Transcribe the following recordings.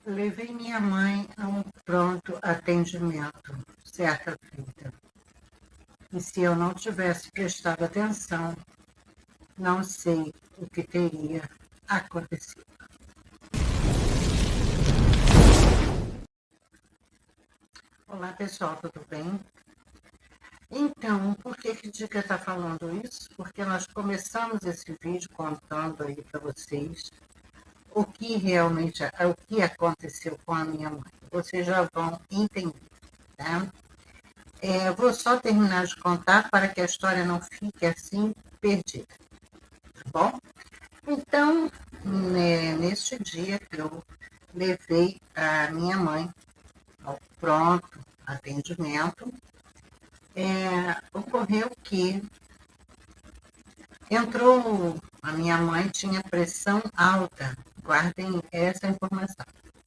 Levei minha mãe a um pronto atendimento, certa feita. E se eu não tivesse prestado atenção, não sei o que teria acontecido. Olá, pessoal, tudo bem? Então, por que que Dica está falando isso? Porque nós começamos esse vídeo contando aí para vocês o que realmente, o que aconteceu com a minha mãe. Vocês já vão entender, tá? Vou só terminar de contar para que a história não fique assim perdida, tá bom? Então, neste dia que eu levei a minha mãe ao pronto atendimento, ocorreu que entrou, a minha mãe tinha pressão alta, guardem essa informação,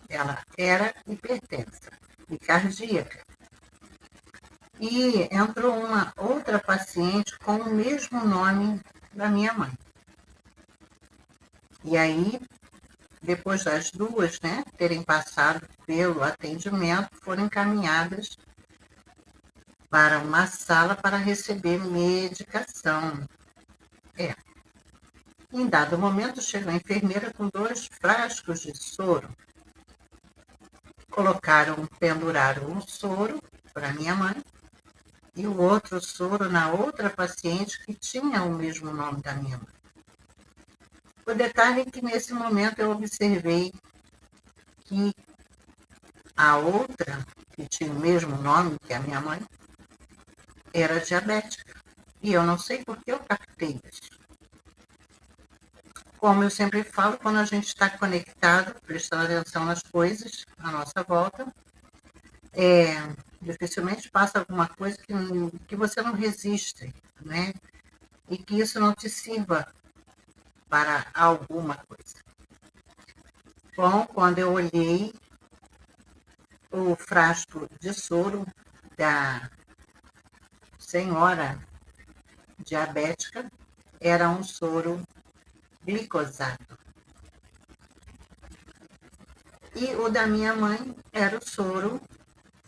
ela era hipertensa e cardíaca. E entrou uma outra paciente com o mesmo nome da minha mãe. E aí, depois das duas, né, terem passado pelo atendimento, foram encaminhadas para uma sala para receber medicação. Em dado momento, chegou a enfermeira com 2 frascos de soro. Penduraram um soro para minha mãe e o outro soro na outra paciente que tinha o mesmo nome da minha mãe. O detalhe é que nesse momento eu observei que a outra, que tinha o mesmo nome que a minha mãe, era diabética. E eu não sei por que eu captei isso. Como eu sempre falo, quando a gente está conectado, prestando atenção nas coisas à nossa volta, dificilmente passa alguma coisa que você não resiste, né? E que isso não te sirva para alguma coisa. Bom, quando eu olhei o frasco de soro da senhora diabética, era um soro glicosado. E o da minha mãe era o soro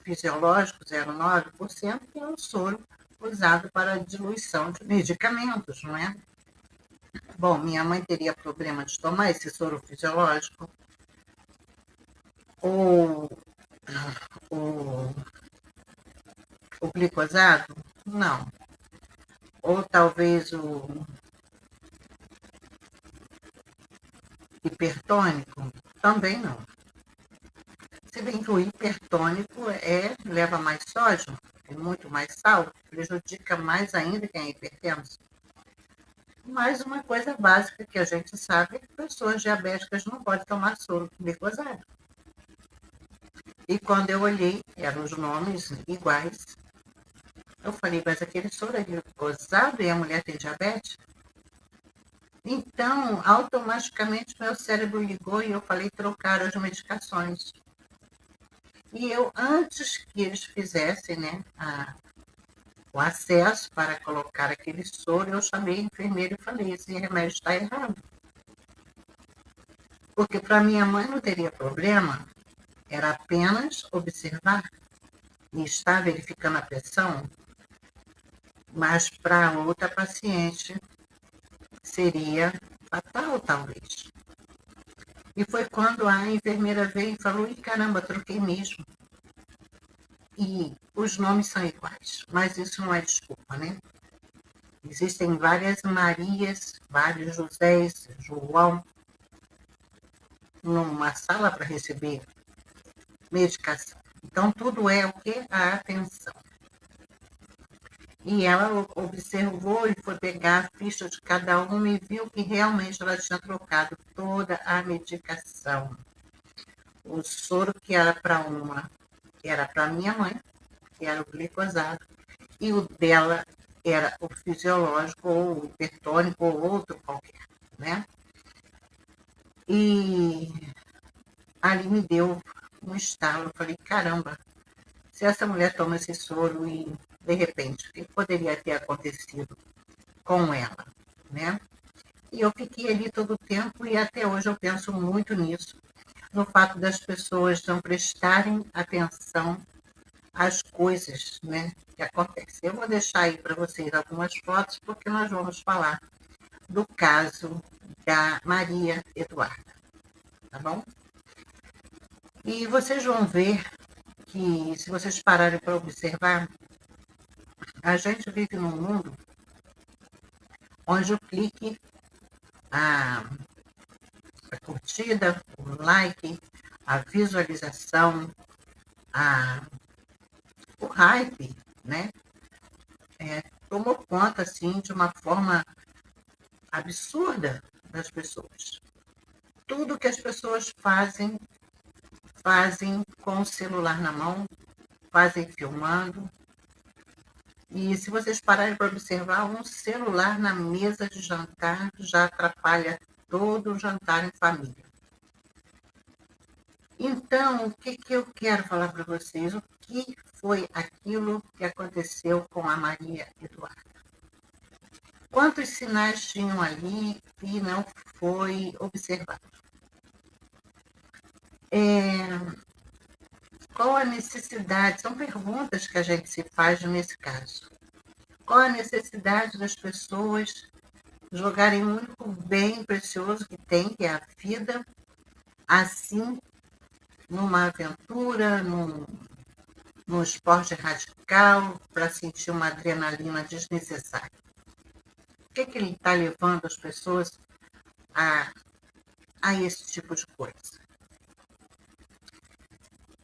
fisiológico, 0,9%, que é o soro usado para a diluição de medicamentos, não é? Bom, minha mãe teria problema de tomar esse soro fisiológico? Ou o, o glicosado? Não. Ou talvez o hipertônico? Também não. Se bem que o hipertônico leva mais sódio, tem muito mais sal, prejudica mais ainda quem é hipertenso. Mas uma coisa básica que a gente sabe é que pessoas diabéticas não podem tomar soro glicosado. E quando eu olhei, eram os nomes iguais. Eu falei, mas aquele soro é glicosado e a mulher tem diabetes? Então, automaticamente, meu cérebro ligou e eu falei, trocaram as medicações. E eu, antes que eles fizessem, né, o acesso para colocar aquele soro, eu chamei a enfermeira e falei, esse remédio está errado. Porque para minha mãe não teria problema, era apenas observar e estar verificando a pressão, mas para outra paciente seria fatal, talvez. E foi quando a enfermeira veio e falou, caramba, troquei mesmo. E os nomes são iguais, mas isso não é desculpa, né? Existem várias Marias, vários Josés, João, numa sala para receber medicação. Então, tudo é o que? A atenção. E ela observou e foi pegar a ficha de cada uma e viu que realmente ela tinha trocado toda a medicação. O soro que era para uma era para minha mãe, que era o glicosado, e o dela era o fisiológico, ou o hipertônico, ou outro qualquer, né? E ali me deu um estalo. Eu falei, caramba, se essa mulher toma esse soro e, de repente, o que poderia ter acontecido com ela, né? E eu fiquei ali todo o tempo e até hoje eu penso muito nisso, no fato das pessoas não prestarem atenção às coisas, né, que acontecem. Eu vou deixar aí para vocês algumas fotos, porque nós vamos falar do caso da Maria Eduarda, tá bom? E vocês vão ver que, se vocês pararem para observar, a gente vive num mundo onde o clique, a, a curtida, o like, a visualização, o hype, né, tomou conta, assim, de uma forma absurda das pessoas. Tudo que as pessoas fazem com o celular na mão, fazem filmando. E se vocês pararem para observar, um celular na mesa de jantar já atrapalha todo o jantar em família. Então, o que eu quero falar para vocês? O que foi aquilo que aconteceu com a Maria Eduarda? Quantos sinais tinham ali e não foi observado? Qual a necessidade? São perguntas que a gente se faz nesse caso. Qual a necessidade das pessoas jogarem o único bem precioso que tem, que é a vida, assim, numa aventura, num esporte radical, para sentir uma adrenalina desnecessária? O que ele está levando as pessoas a esse tipo de coisa?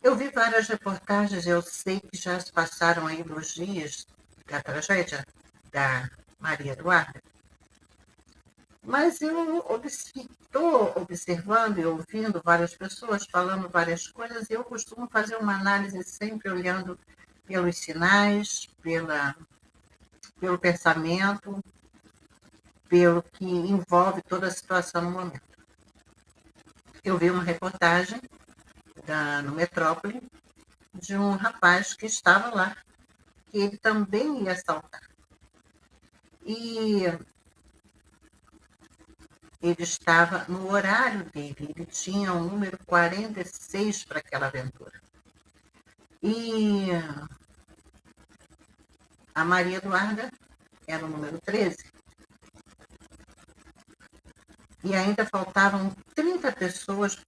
Eu vi várias reportagens, eu sei que já se passaram aí 2 dias da tragédia da Maria Eduarda, mas eu estou observando e ouvindo várias pessoas falando várias coisas, e eu costumo fazer uma análise sempre olhando pelos sinais, pelo pensamento, pelo que envolve toda a situação no momento. Eu vi uma reportagem no Metrópole de um rapaz que estava lá, que ele também ia assaltar. E ele estava no horário dele, ele tinha o número 46 para aquela aventura. E a Maria Eduarda era o número 13. E ainda faltavam 30 pessoas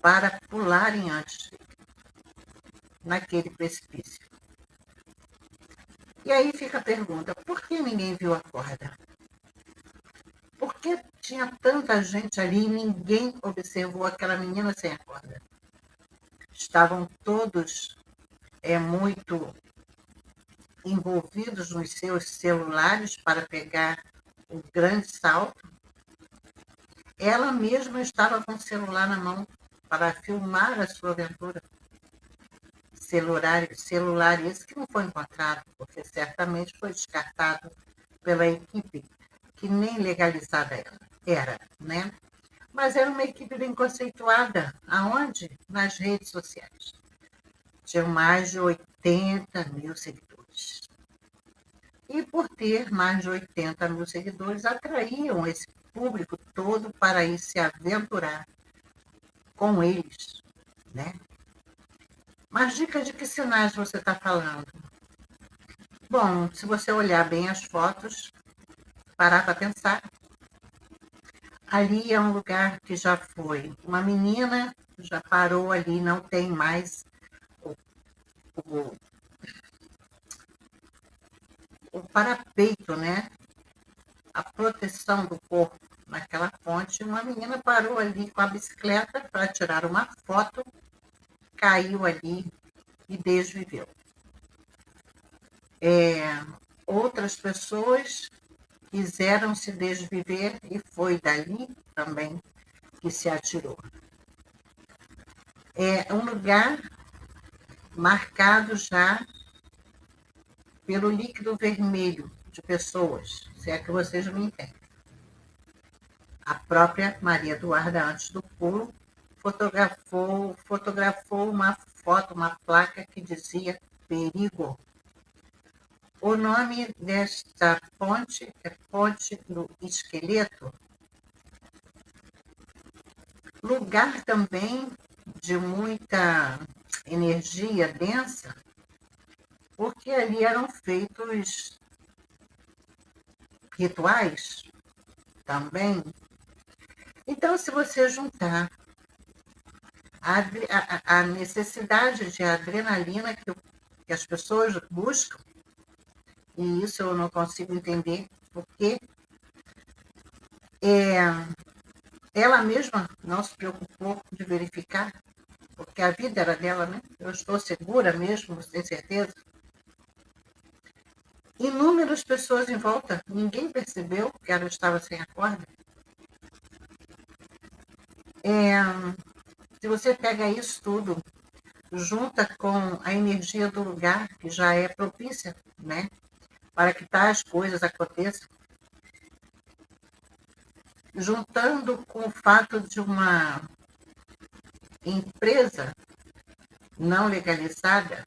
para pularem antes dele, naquele precipício. E aí fica a pergunta, por que ninguém viu a corda? Por que tinha tanta gente ali e ninguém observou aquela menina sem a corda? Estavam todos muito envolvidos nos seus celulares para pegar o grande salto. Ela mesma estava com o celular na mão para filmar a sua aventura. Celular esse que não foi encontrado, porque certamente foi descartado pela equipe, que nem legalizada ela era, né? Mas era uma equipe bem conceituada. Aonde? Nas redes sociais. Tinham mais de 80 mil seguidores. E por ter mais de 80 mil seguidores, atraíam esse público todo para ir se aventurar com eles, né? Mas dicas de que sinais você está falando? Bom, se você olhar bem as fotos, parar para pensar, ali é um lugar que já foi. Uma menina já parou ali, não tem mais o parapeito, né? A proteção do corpo naquela fonte. Uma menina parou ali com a bicicleta para tirar uma foto, caiu ali e desviveu. Outras pessoas quiseram se desviver e foi dali também que se atirou. É um lugar marcado já pelo líquido vermelho de pessoas, se é que vocês me entendem. A própria Maria Eduarda, antes do pulo, fotografou uma foto, uma placa que dizia perigo. O nome desta ponte é Ponte do Esqueleto. Lugar também de muita energia densa, porque ali eram feitos rituais também. Então, se você juntar a necessidade de adrenalina que as pessoas buscam, e isso eu não consigo entender, porque ela mesma não se preocupou de verificar, porque a vida era dela, né? Eu estou segura mesmo, tenho certeza. Inúmeras pessoas em volta, ninguém percebeu que ela estava sem a corda. Se você pega isso tudo, junta com a energia do lugar, que já é propícia, né, para que tais coisas aconteçam, juntando com o fato de uma empresa não legalizada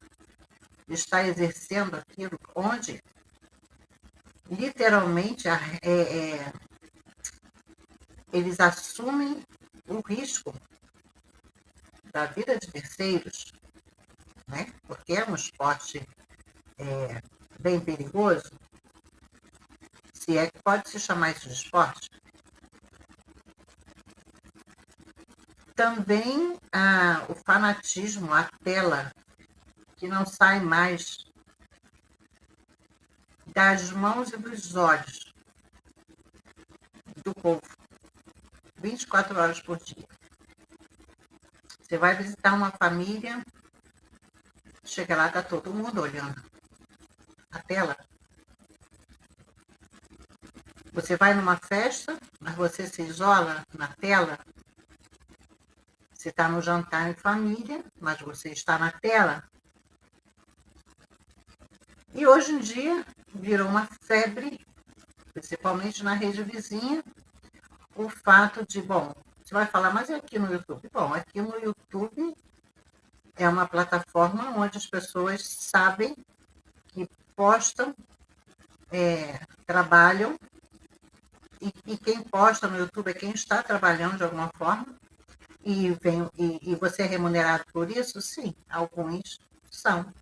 estar exercendo aquilo, onde literalmente eles assumem o risco da vida de terceiros, né? Porque é um esporte bem perigoso, se é que pode se chamar isso de esporte. Também o fanatismo, a tela, que não sai mais das mãos e dos olhos do povo, 24 horas por dia. Você vai visitar uma família, chega lá, está todo mundo olhando a tela. Você vai numa festa, mas você se isola na tela. Você está no jantar em família, mas você está na tela. E hoje em dia virou uma febre, principalmente na rede vizinha, o fato de, bom, você vai falar, mas é aqui no YouTube? Bom, aqui no YouTube é uma plataforma onde as pessoas sabem que postam, trabalham, e quem posta no YouTube é quem está trabalhando de alguma forma, e você é remunerado por isso? Sim, alguns são.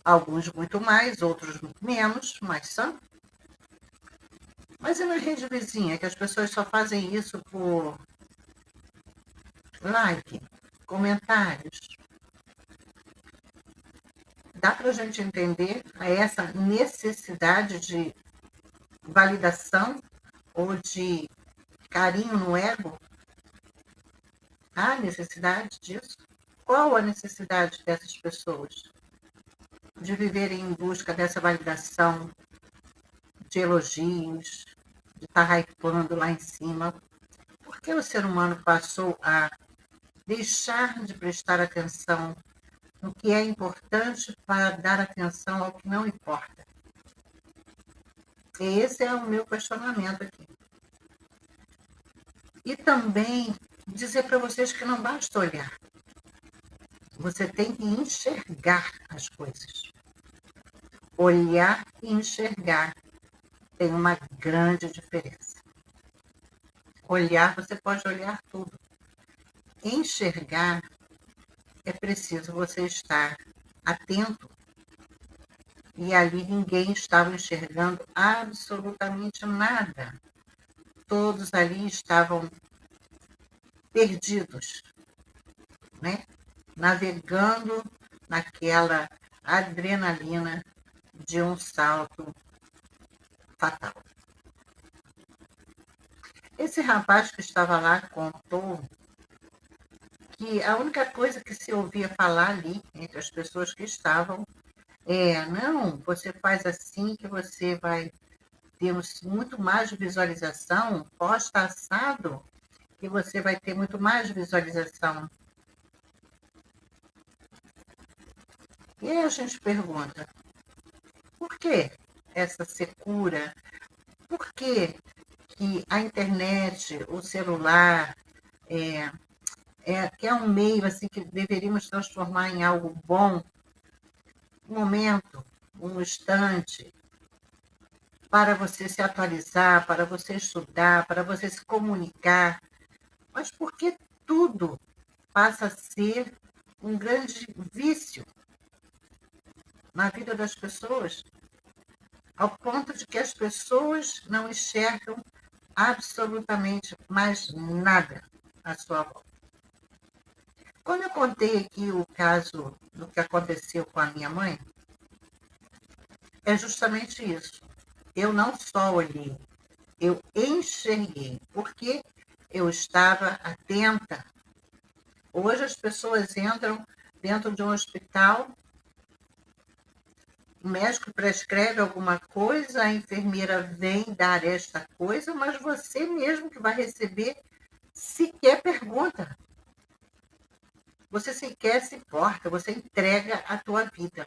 Alguns muito mais, outros muito menos, mas são. Mas e na rede vizinha, que as pessoas só fazem isso por like, comentários? Dá para a gente entender essa necessidade de validação ou de carinho no ego? Há necessidade disso? Qual a necessidade dessas pessoas de viverem em busca dessa validação, de elogios, de estar hypando lá em cima? Por que o ser humano passou a deixar de prestar atenção no que é importante para dar atenção ao que não importa? Esse é o meu questionamento aqui. E também dizer para vocês que não basta olhar. Você tem que enxergar as coisas. Olhar e enxergar tem uma grande diferença. Olhar, você pode olhar tudo. Enxergar, é preciso você estar atento. E ali ninguém estava enxergando absolutamente nada. Todos ali estavam perdidos, né? Navegando naquela adrenalina de um salto fatal. Esse rapaz que estava lá contou que a única coisa que se ouvia falar ali, entre as pessoas que estavam, não, você faz assim que você vai ter muito mais visualização, posta assado, que você vai ter muito mais visualização. E aí a gente pergunta, por que essa secura? Por que a internet, o celular, que é um meio assim, que deveríamos transformar em algo bom, um momento, um instante, para você se atualizar, para você estudar, para você se comunicar. Mas por que tudo passa a ser um grande vício na vida das pessoas, ao ponto de que as pessoas não enxergam absolutamente mais nada à sua volta. Quando eu contei aqui o caso do que aconteceu com a minha mãe, é justamente isso. Eu não só olhei, eu enxerguei, porque eu estava atenta. Hoje as pessoas entram dentro de um hospital, o médico prescreve alguma coisa, a enfermeira vem dar esta coisa, mas você mesmo que vai receber sequer pergunta. Você sequer se importa, você entrega a tua vida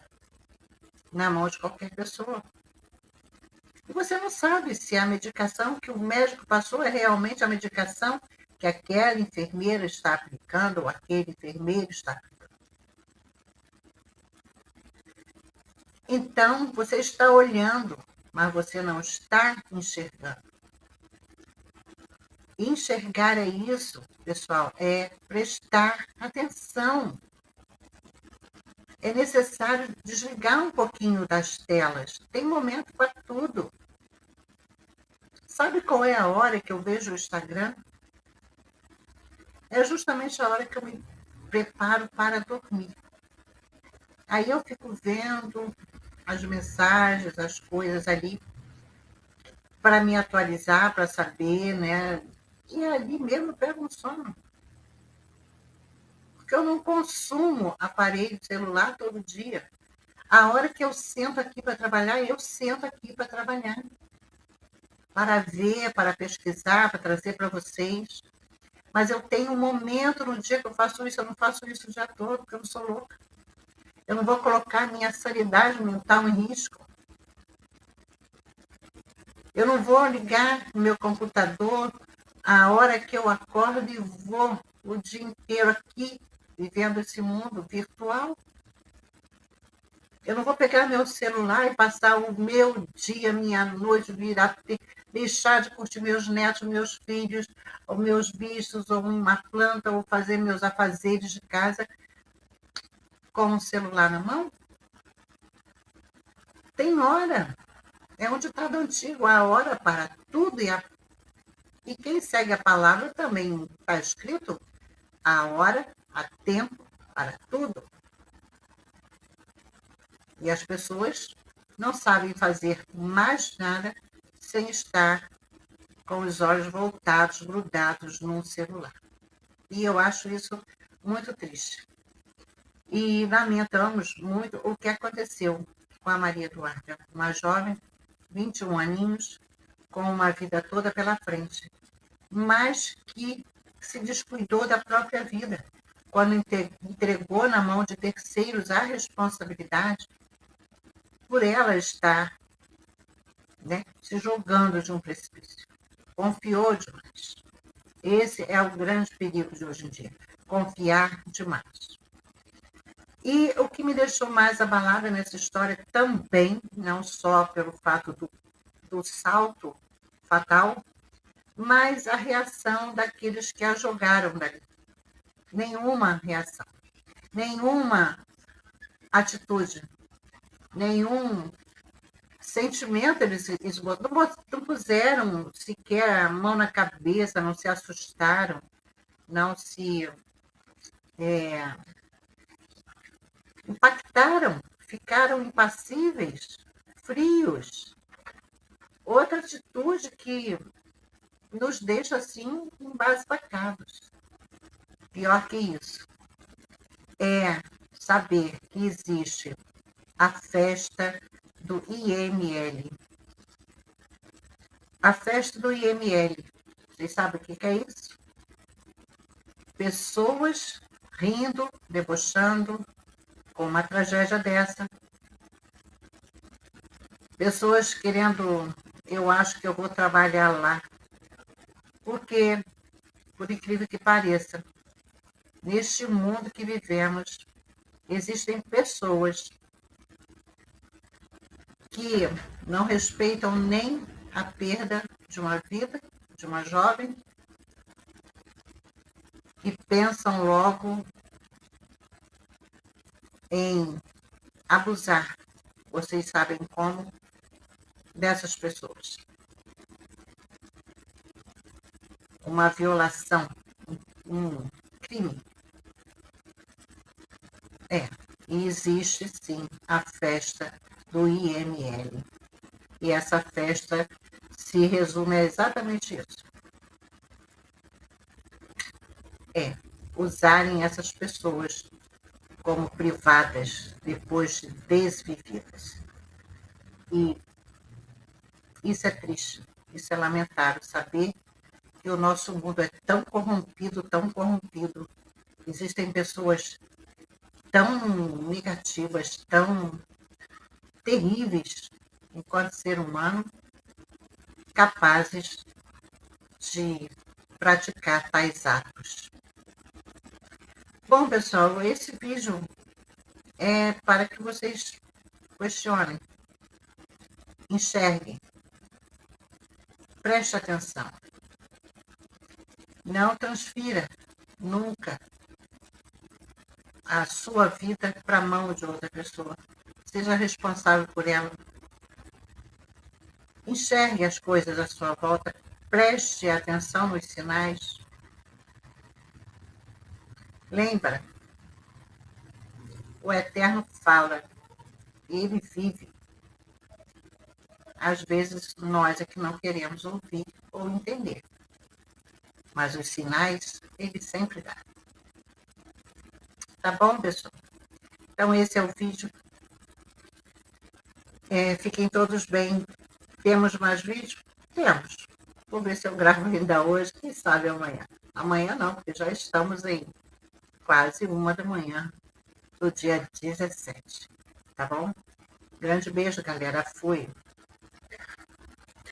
na mão de qualquer pessoa. E você não sabe se a medicação que o médico passou é realmente a medicação que aquela enfermeira está aplicando ou aquele enfermeiro está aplicando. Então, você está olhando, mas você não está enxergando. Enxergar é isso, pessoal, é prestar atenção. É necessário desligar um pouquinho das telas. Tem momento para tudo. Sabe qual é a hora que eu vejo o Instagram? É justamente a hora que eu me preparo para dormir. Aí eu fico vendo as mensagens, as coisas ali, para me atualizar, para saber, né? E ali mesmo eu pego um sono. Porque eu não consumo aparelho celular todo dia. A hora que eu sento aqui para trabalhar, eu sento aqui para trabalhar. Para ver, para pesquisar, para trazer para vocês. Mas eu tenho um momento no dia que eu faço isso, eu não faço isso o dia todo, porque eu não sou louca. Eu não vou colocar minha sanidade mental em risco. Eu não vou ligar o meu computador a hora que eu acordo e vou o dia inteiro aqui, vivendo esse mundo virtual. Eu não vou pegar meu celular e passar o meu dia, minha noite, virar, deixar de curtir meus netos, meus filhos, ou meus bichos, ou uma planta, ou fazer meus afazeres de casa com o celular na mão. Tem hora. É um ditado antigo, a hora para tudo e quem segue a palavra também está escrito, a hora, há tempo para tudo. E as pessoas não sabem fazer mais nada sem estar com os olhos voltados, grudados num celular. E eu acho isso muito triste. E lamentamos muito o que aconteceu com a Maria Eduarda, uma jovem, 21 aninhos, com uma vida toda pela frente, mas que se descuidou da própria vida, quando entregou na mão de terceiros a responsabilidade por ela estar, né, se jogando de um precipício. Confiou demais. Esse é o grande perigo de hoje em dia, confiar demais. E o que me deixou mais abalada nessa história também, não só pelo fato do salto fatal, mas a reação daqueles que a jogaram dali. Nenhuma reação, nenhuma atitude, nenhum sentimento eles não puseram sequer a mão na cabeça, não se assustaram, não se impactaram, ficaram impassíveis, frios. Outra atitude que nos deixa assim embasbacados. Pior que isso é saber que existe a festa do IML. A festa do IML. Vocês sabem o que é isso? Pessoas rindo, debochando com uma tragédia dessa. Pessoas querendo, eu acho que eu vou trabalhar lá. Porque, por incrível que pareça, neste mundo que vivemos, existem pessoas que não respeitam nem a perda de uma vida, de uma jovem, e pensam logo em abusar. Vocês sabem como? Dessas pessoas. Uma violação, um crime. E existe sim a festa do IML. E essa festa se resume a exatamente isso. Usarem essas pessoas como privadas depois de desvividas. E isso é triste, isso é lamentável, saber que o nosso mundo é tão corrompido, tão corrompido. Existem pessoas tão negativas, tão terríveis, enquanto ser humano, capazes de praticar tais atos. Bom, pessoal, esse vídeo é para que vocês questionem, enxerguem, preste atenção. Não transfira nunca a sua vida para a mão de outra pessoa. Seja responsável por ela. Enxergue as coisas à sua volta. Preste atenção nos sinais. Lembra, o Eterno fala, ele vive. Às vezes nós é que não queremos ouvir ou entender. Mas os sinais, ele sempre dá. Tá bom, pessoal? Então esse é o vídeo. Fiquem todos bem. Temos mais vídeos? Temos. Vou ver se eu gravo ainda hoje, quem sabe amanhã. Amanhã não, porque já estamos em quase 1h do dia 17. Tá bom? Grande beijo, galera. Fui.